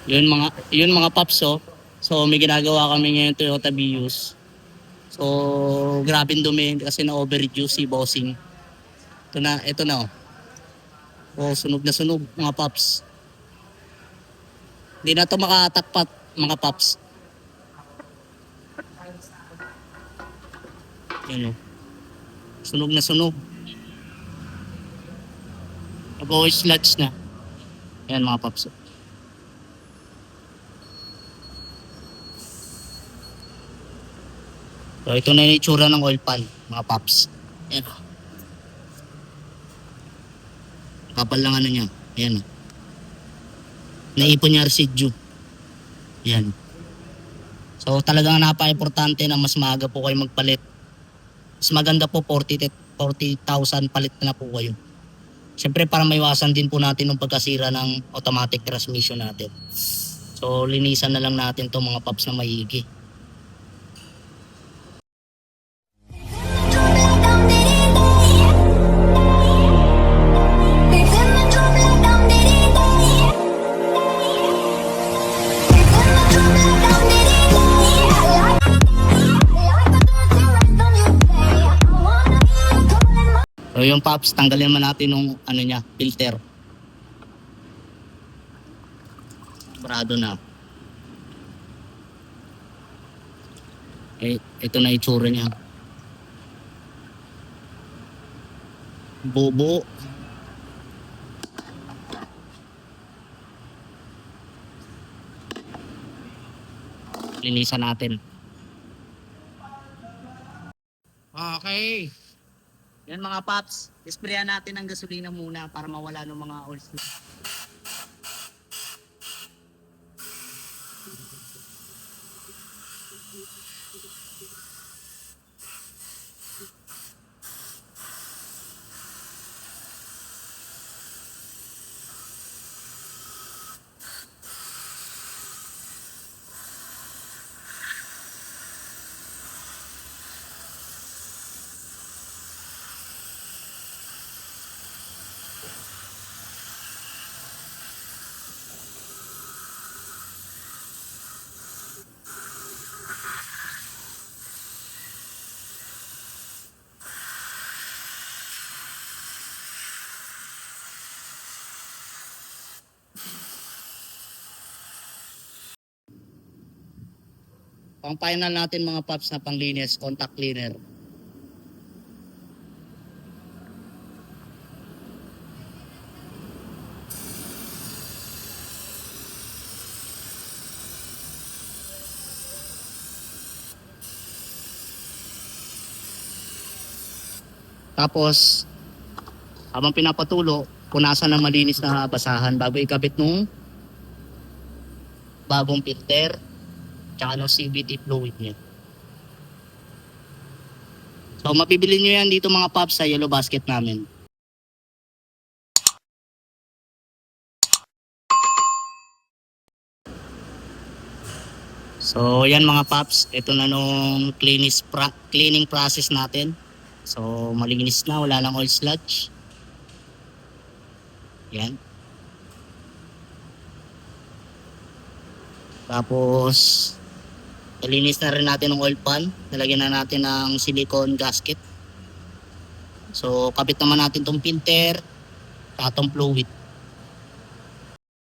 Yun mga paps, oh. So may ginagawa kami ngayon Toyota Vios. So grabe dumi kasi na overdue si bossing. Ito na, oh. Oh, sunog na sunog mga paps. Hindi na to makatakpat mga paps. Yan, oh. Sunog na sunog. Nag-always sludge na. Yan mga paps, oh. So ito na yung itsura ng oil pan mga paps. Yan, oh. Kapal lang ano niya. Yan, oh. Naipon niya residue. Yan. So talagang napaka-importante na mas maaga po kayo magpalit. Mas maganda po 40,000 palit na po kayo. Siyempre para maiwasan din po natin yung pagkasira ng automatic transmission natin. So linisan na lang natin to mga paps na maigi. So yung paps, tanggalin naman natin yung ano niya, filter. Parado na. Ito na itsura niya. Bobo. Linisan natin. Okay. Yan mga paps, isprayan natin ang gasolina muna para mawala ng mga oil slick. Pang final natin mga paps na panglinis, contact cleaner. Tapos, habang pinapatulo, punasan ng malinis na basahan bago ikabit nung bagong filter tsaka ng CVT fluid niya. So mapibili nyo yan dito mga paps sa yellow basket namin. So yan mga paps, ito na nung cleaning process natin. So malinis na, wala nang oil sludge. Yan. Tapos nalinis na rin natin ng oil pan. Nalagyan na natin ng silicone gasket. So kabit naman natin tong filter at tong fluid.